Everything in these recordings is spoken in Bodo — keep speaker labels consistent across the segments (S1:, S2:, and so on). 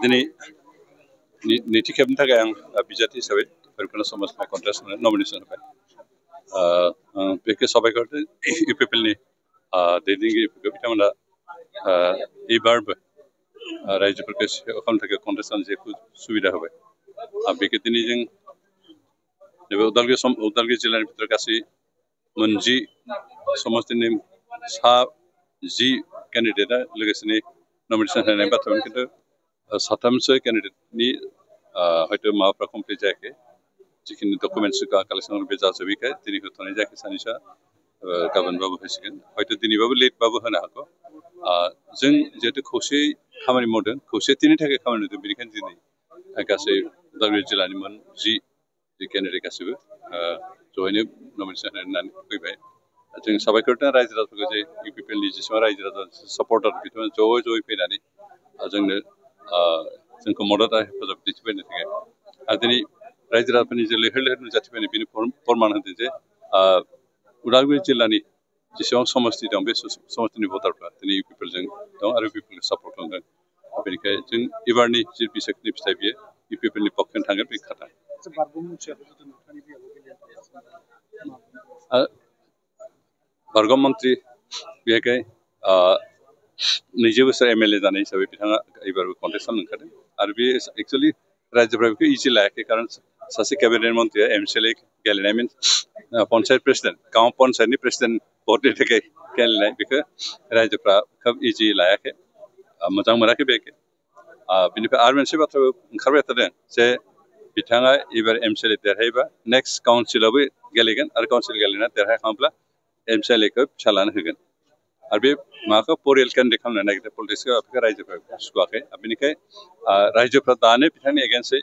S1: दिनै नैथि खेबनि थाखाय आं बिजाथि हिसाबै भैरबकुन्द समाजनि कन्टेस्ट नमिनेसन होबाय बेखौ साबायखर इउपिपिएलनि दैदेनगिरिफोरखौ बिथांमोना एबारबो रायजोफोरखौ सेवा खालामनो थाखाय कन्टेस्ट खालामनो जेखौ सुबिदा होबाय बेखौ दिनै जों नैबे उदालगुरि जिल्लानि भितर गासै मोनजि समस्तिनि सा 10 केन्डिडेटआ लोगोसेनो नमिनेसन होनाय बाथ्रामोन खिन्थु साथामसो केन्डिडेटनि हयथ' माबाफ्रा कमप्लिट जायाखै जिखिनि डकुमेन्ट्स कालेक्सन बे जाजोबैखाय दिनै होथ'नाय जायाखै सानैसोआ गाबोनबाबो होसिगोन हयथ' दिनैबाबो लेटबाबो होनो हागौ जों जिहेतु खौसेयै खामानि मावदों खौसेथिनि थाखाय खामानि मावदों बेनिखायनो दिनै गासै उदालगुरि जिल्लानि मोन 10 केन्डिडेट गासैबो जयैनो नमिनेसन होनानै फैबाय जों साबायखर रायजो राजाफोरखौ जे इउपिपिएलनि जेसेबां रायजो राजा सापर्टार बिथांमोना ज'यै फैनानै जोंनो जोंखौ मदद हेफाजाब दिन्थिफैनो थाखाय आरो दिनै रायजो राजाफोरनि जे लैहोर लैहोर नुजाथिफैनाय बेनि फोरमान होदों जे उदालगुरि जिल्लानि जेसेबां समस्ति दं बे समस्तिनि भटारफ्रा दिनै इउपिपिएलजों दं आरो इउपिपिएलखौ सापर्ट खालामदों बेनिखायनो जों एबारनि जि बिसायख'थिनि फिथाइ बियो इउपिपिएलनि पक्षजों थांगोन बे खोथा बारग' मन्त्रि बेखाय 20 बोसोर एमएलए जानाय हिसाबै बिथाङा एबारबो कन्टेस्ट खालामनो ओंखारदों आरो बे एक्सुवेलि रायजोफ्रा बेखौ इजि लायाखै खारन सासे केबिनेट मन्त्रिया एमसिएलए गेलेनाय मिन्स पन्चायत प्रेसिडेन्ट गांव पन्चायतनि प्रेसिडेन्ट भटनि थाखाय गेलेनाय बेखौ रायजोफ्रा खोब इजि लायाखै मोजां मोनाखै बेखौ बिनिफ्राय आरो मोनसे बाथ्राबो ओंखारबाय थादों जे बिथाङा एबार एमसिएलए देरहायोबा नेक्स्ट काउन्सिलावबो गेलेगोन आरो काउन्सिल गेलेनानै देरहाखांब्ला एमसिएलएखौ फिसालानो होगोन आरो बे माबाखौ परियाल केन्डिडेट खालामनो नागिरदों पलिटिक्सखौ रायजोफ्रा सुखुवाखै बेनिखायनो रायजोफ्रा दानो बिथांनि एगेन्स्टै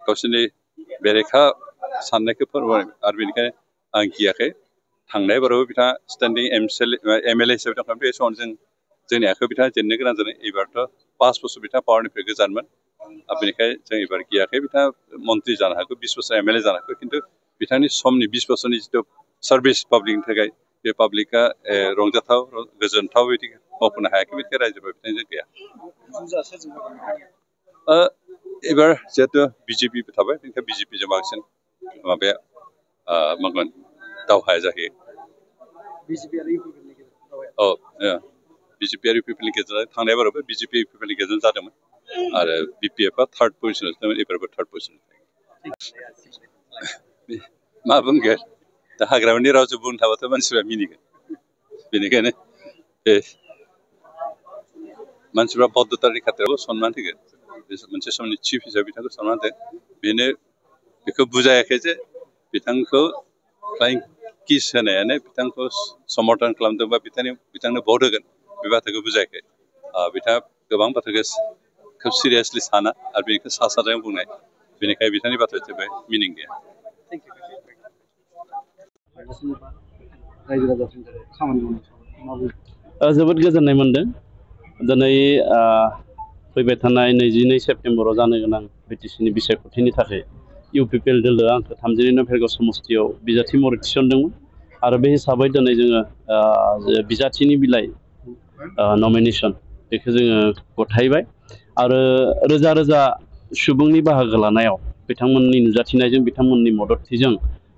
S1: गावसोरनि बेरेखा साननायखौ फोरमाय आरो बेनिखायनो आं गियाखै थांनाय बारावबो बिथाङा स्टेन्डिं एमएलए हिसाबै दंखायो बे समाव जोंनि आखायाव बिथाङा जेननो गोनां जादों एबारथ' 5 बोसोर बिथाङा पावारनिफ्राय गोजानमोन बेनिखायनो जों एबार गियाखै बिथाङा मन्त्रि जानो हागौ 20 बोसोर एमएलए जानो हागौ खिन्थु बिथांनि समनि 20 बोसोरनि जिथु सार्भिस पाब्लिकनि थाखाय बे पाब्लिकआ रंजाथाव गोजोनथाव बिदि मावफुंनो हायाखै बेनिखायनो रायजोफोरा बिथांजों गैया एबार जिहेतु बिजेपिबो थाबाय बेनिखायनो बिजेपिजों बांसिन माबाया मागोन दावहाया जाहैयो बिजेपि आरो इउपिपिएलनि गेजेराव थांनाय बारावबो बिजेपि इउपिपिएलनि गेजेराव जादोंमोन आरो बिपिएफआ 3rd पजिशनाव दंमोन एबारबो 3rd पजिशनाव मा बुंगोन दा हाग्रामानि रावजों बुंनो थाबाथ' मानसिफ्रा मिनिगोन बेनिखायनो बे मानसिफ्रा बौद्धतानि खाथियावबो सनमान होगोन मोनसे समनि चिफ हिसाबै बिथांखौ सनमान होदों बेनो बेखौ बुजायाखै जे बिथांखौ फ्लाइं किस होनायानो बिथांखौ समर्थन खालामदों बा बिथांनो भट होगोन बे बाथ्राखौ बुजायाखै बिथाङा गोबां बाथ्राखौ खोब सिरियासलि साना आरो बेखौ सा साज्रां बुंनाय बेनिखायनो बिथांनि बाथ्राया जेबो मिनिं गैया
S2: जोबोद गोजोननाय मोनदों दिनै फैबाय थानाय 22 सेप्तेम्बराव जानो गोनां बिटिसिनि बिसायख'थिनि थाखाय इउपिपिएल दोलोआ आंखौ 32 भेरगाव समस्तियाव बिजाथि महरै थिसनदोंमोन आरो बे हिसाबै दिनै जोङो बिजाथिनि बिलाइ नमिनेसन बेखौ जोङो गथायबाय आरो रोजा रोजा सुबुंनि बाहागो लानायाव बिथांमोननि नुजाथिनायजों बिथांमोननि मददथिजों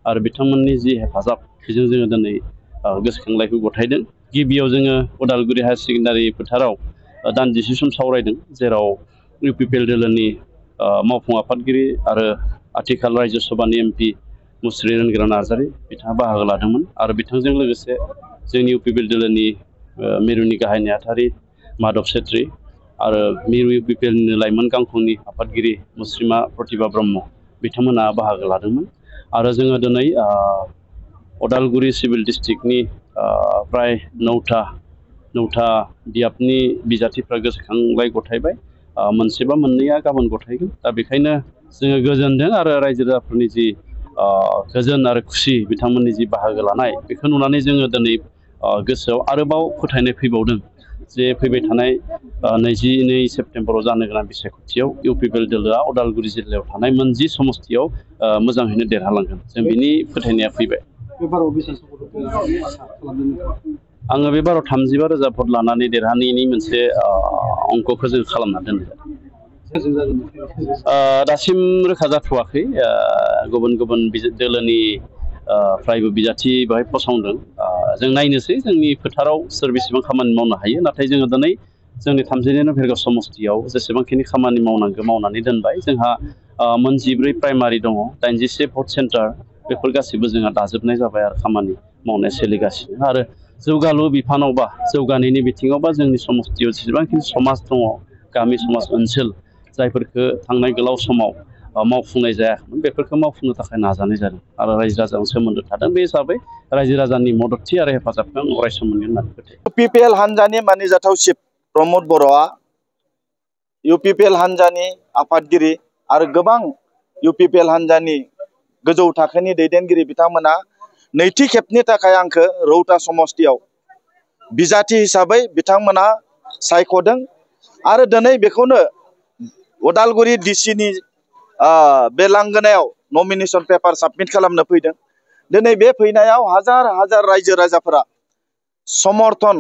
S2: आरो बिथांमोननि जि हेफाजाब बेजों जोङो दिनै गोसोखांलायखौ गथायदों गिबियाव जोङो उदालगुरि हायार सेकेन्डारि फोथाराव दान्दिसे सम सावरायदों जेराव इउपिपिएल दोलोनि मावफुं आफादगिरि आरो आथिखाल रायजो सभानि एमपि मुस्रि रोनग्रा नार्जारि बिथाङा बाहागो लादोंमोन आरो बिथांजों लोगोसे जोंनि इउपिपिएल दोलोनि मिरुनि गाहाय नेहाथारि माधब सेत्री आरो मिरु इउपिपिएलनि लाइमोन गांखंनि आफादगिरि मुस्रिमा प्रतिभा ब्रह्म बिथांमोना बाहागो लादोंमोन आरो जोङो दिनै उदालगुरि सिभिल डिस्ट्रिक्टनि प्राय 9था बियाबनि बिजाथिफ्रा गोसोखांलाय गथायबाय मोनसेबा मोननैया गाबोन गथायगोन दा बेखायनो जोङो गोजोनदों आरो रायजो राजाफोरनि जि गोजोन आरो खुसि बिथांमोननि जि बाहागो लानाय बेखौ नुनानै जोङो दिनै गोसोआव आरोबाव फोथायनाय फैबावदों जे फैबाय थानाय 22 सेप्तेम्बराव जानो गोनां बिसायख'थियाव इउपिपिएल दोलोआ उदालगुरि जिल्लायाव थानाय मोनजि समस्तियाव मोजाङैनो देरहालांगोन जों बिनि फोथायनाया फैबाय आङो बे बाराव 35,000 भट लानानै देरहानायनि मोनसे अंकखौ जों खालामना दोनदों दासिम रोखा जाथ'वाखै गुबुन गुबुन दोलोनि फ्रायबो बिजाथि बेवहाय फसंदों जों नायनोसै जोंनि फोथाराव सोर बेसेबां खामानि मावनो हायो नाथाय जोङो दिनै जोंनि 32 नं भेरगाव समस्तियाव जेसेबांखिनि खामानि मावनांगौ मावनानै दोनबाय जोंहा मोन 14 प्राइमारि दङ 81 भट सेन्टार बेफोर गासिबो जोंहा दाजोबनाय जाबाय आरो खामानि मावनाय सोलिगासिनो आरो जौगालु बिफानावबा जौगानायनि बिथिङावबा जोंनि समस्तियाव जेसेबांखिनि समाज दङ गामि समाज ओनसोल जायफोरखौ थांनाय गोलाव समाव मावफुंनाय जायाखैमोन बेफोरखौ मावफुंनो थाखाय नाजानाय जादों आरो रायजो राजाजों सोमोन्दो थादों बे हिसाबै रायजो राजानि मददथि आरो हेफाजाबखौ आं अरायसम मोनगोन होननानै फोथायो।
S3: UPPL हान्जानि मानिजाथाव चिफ प्रमद बर'आ UPPL हान्जानि आफादगिरि आरो गोबां UPPL हान्जानि गोजौ थाखोनि दैदेनगिरि बिथांमोना नैथि खेबनि थाखाय आंखौ रौता समस्तियाव बिजाथि हिसाबै बिथांमोना सायख'दों आरो दिनै बेखौनो उदालगुरि डिसिनि बे लांगोनायाव नमिनेशन पेपार साबमिट खालामनो फैदों। दिनै बे फैनायाव हाजार हाजार रायजो राजाफोरा समर्थन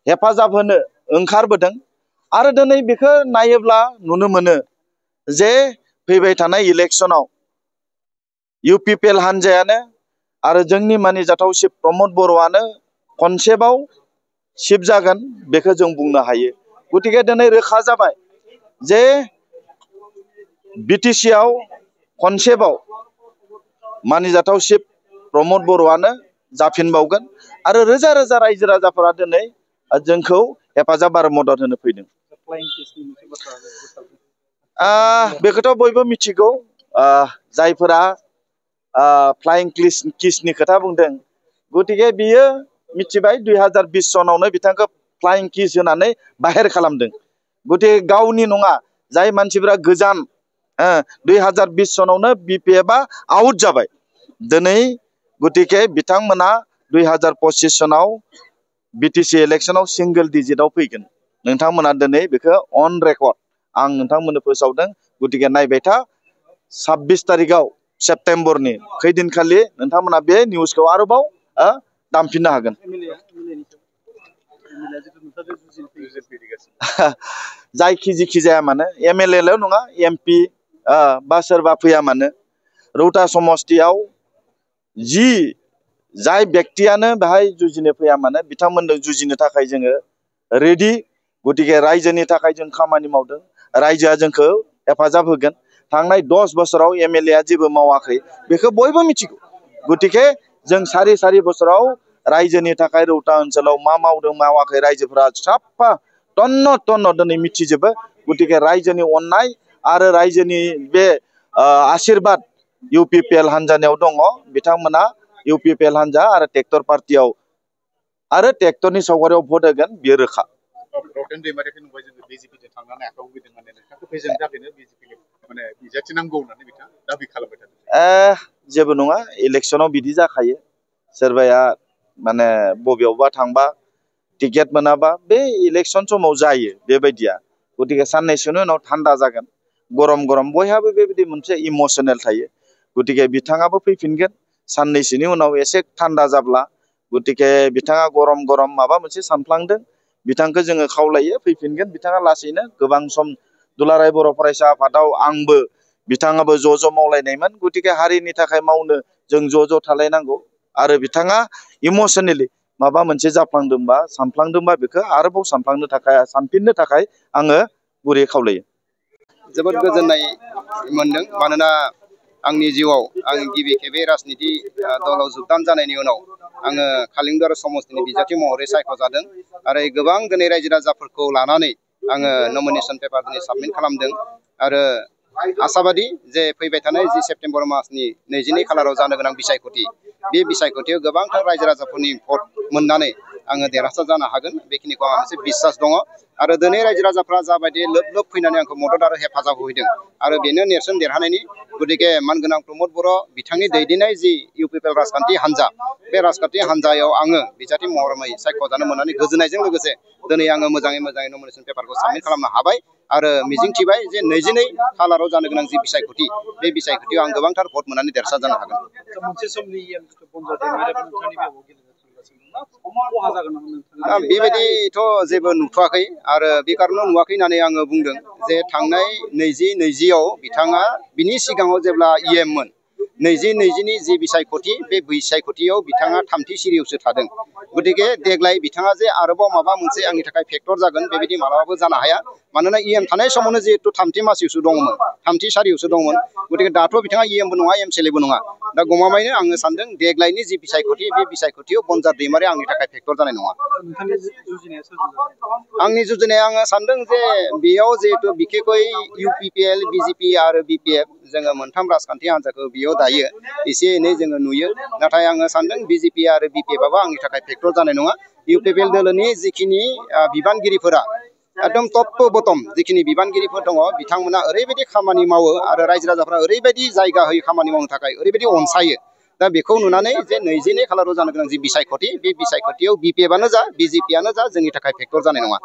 S3: हेफाजाब होनो ओंखारबोदों आरो दिनै बेखौ नायोब्ला नुनो मोनो जे फैबाय थानाय इलेक्सनाव UPPL हान्जायानो आरो जोंनि मानिजाथाव चिफ प्रमद बर'आनो खनसेबाव चिफ जागोन बेखौ जों बुंनो हायो। गतिके दिनै रोखा जाबाय जे BTC आव खनसेबाव मानिजाथाव चिफ प्रमद बर'आनो जाफिनबावगोन आरो रोजा रोजा रायजो राजाफोरा दिनै जोंखौ हेफाजाब आरो मदद होनो फैदों। बेखौथ' बयबो मिथिगौ जायफोरा फ्लाइं किसनि खोथा बुंदों गतिके बियो मिथिबाय 2020 सनावनो बिथांखौ फ्लाइं किस होनानै बाहेर खालामदों। गतिके गावनि नङा जाय मानसिफोरा गोजान 2020 सनावनो BPF आउट जाबाय दिनै गतिके बिथांमोना 2025 सनाव BTC इलेक्शनाव सिंगल डिजिटआव फैगोन। नोंथांमोना दिनै बेखौ अन रेकर्ड आं नोंथांमोननो फोसावदों। गतिके नायबाय था 26 तारिखआव सेप्तेम्बरनि खैदिनखालि नोंथांमोना बे निउसखौ आरोबाव दामफिननो हागोन। जायखि जिखि जाया मानो MLA नङा MP बा सोरबा फैया मानो रौता समस्तियाव जाय व्यक्तियानो बेहाय जुजिनो फैया मानो बिथांमोननो जुजिनो थाखाय जोङो रेडि। गतिके रायजोनि थाखाय जों खामानि मावदों रायजोआ जोंखौ हेफाजाब होगोन। थांनाय 10 बोसोराव MLA जेबो मावाखै बेखौ बयबो मिथिगौ। गतिके जों सारि सारि बोसोराव रायजोनि थाखाय रौता ओनसोलाव मा मावदों मावाखै रायजोफोरा साफा तन्न तन्न दिनै मिथिजोबो। गतिके रायजोनि अननाय आरो रायजोनि बे आशीर्बाद UPPL हान्जानियाव दङ। बिथांमोना UPPL हान्जा आरो ट्रेक्टर पार्टियाव आरो ट्रेक्टरनि सावगारियाव भट होगोन बियो रोखा। जेबो नङा इलेक्शनाव बिदि जाखायो सोरबाया माने बबेयावबा थांबा टिकेट मोनाबा बे इलेक्शन समाव जायो बेबायदिया। गतिके साननैसोनि उनाव थान्दा जागोन गरम गरम बयहाबो बेबायदि मोनसे इमोसनेल थायो। गतिके बिथाङाबो फैफिनगोन साननैसोनि उनाव एसे थान्दा जाब्ला। गतिके बिथाङा गरम गरम माबा मोनसे सानफ्लांदों बिथांखौ जोङो खावलायो फैफिनगोन बिथाङा लासैनो। गोबां सम दुलाराय बर' फरायसा आफादाव आंबो बिथाङाबो ज' मावलायनायमोन। गतिके हारिनि थाखाय मावनो जों ज' थालायनांगौ आरो बिथाङा इमोसनेलि माबा मोनसे जाफ्लांदोंबा सानफ्लांदोंबा बेखौ आरोबाव सानफिननो थाखाय आङो गुरै खावलायो।
S4: जोबोद गोजोननाय मोनदों मानोना आंनि जिउआव आं गिबि खेबै राजनिति दलाव जोगदान जानायनि उनाव आङो कालिंदर समस्तिनि बिजाथि महरै सायख'जादों आरो गोबां दिनै रायजो राजाफोरखौ लानानै आङो नमिनेशन पेपार दिनै साबमिट खालामदों आरो आसाबादि जे फैबाय थानाय जि सेप्तेम्बर मासनि 22 खालाराव जानो गोनां बिसायख'थि बे बिसायख'थियाव गोबांथार रायजो राजाफोरनि भट मोननानै आङो देरहासार जानो हागोन बेखिनिखौ आंहा मोनसे बिसास दङ आरो दिनै रायजो राजाफ्रा जाबायदि लोब फैनानै आंखौ मदद आरो हेफाजाब होफैदों आरो बेनो नेरसोन देरहानायनि। गतिके मानगोनां प्रमद बर' बिथांनि दैदेननाय जि UPPL राजखान्थि हान्जा बे राजखान्थि हान्जायाव आङो बिजाथि महरै सायख'जानो मोननानै गोजोननायजों लोगोसे दिनै आङो मोजाङै नमिनेशन पेपारखौ साबमिट खालामनो हाबाय आरो मिजिंथिबाय जे 22 खालाराव जानो गोनां जि बिसायख'थि बे बिसायख'थियाव आं गोबांथार भट मोननानै देरहासार जानो हागोन। बेबायदिथ' जेबो नुथ'वाखै आरो बे कारनाव नुवाखै होननानै आङो बुंदों जे थांनाय 2020 बिथाङा बिनि सिगाङाव जेब्ला मोन 2020नि जि बिसायख'थि बे बिसायख'थियाव बिथाङा थामथि सिरियावसो थादों गतिके देग्लाय बिथाङा जे आरोबाव माबा मोनसे आंनि थाखाय फेक्टर जागोन बेबायदि मालाबाबो जानो हाया मानोना थानाय समावनो जिहेतु थामथि मासियावसो दंमोन थामथि सारियावसो दंमोन गतिके दाथ' बिथाङा बो नङा एमसिएलएबो नङा दा गमामायैनो आङो सानदों देग्लायनि जि बिसायख'थि बे बिसायख'थियाव बनजार दैमारि आंनि थाखाय फेक्टर जानाय नङा आंनि जुजिनाया आङो सानदों जे बेयाव जिहेतु बिखेखै इउपिपिएल बिजेपि आरो बिपिएफ जोङो मोनथाम राजखान्थि हान्जाखौ बेयाव दायो एसे एनै जोङो नुयो नाथाय आङो सानदों बिजेपि आरो बिपिएफआबो आंनि थाखाय फेक्टर जानाय नङा इउपिपिएल दोलोनि जिखिनि बिबानगिरिफोरा एकदम टप बटम जिखिनि बिबानगिरिफोर दङ बिथांमोना ओरैबायदि खामानि मावो आरो रायजो राजाफ्रा ओरैबायदि जायगा होयो खामानि मावनो थाखाय ओरैबायदि अनसायो दा बेखौ नुनानै जे 22 खालाराव जानो गोनां जि बिसायख'थि बे बिसायख'थियाव बिपिएफआनो जा बिजेपिआनो जा जोंनि थाखाय फेक्टर जानाय नङा।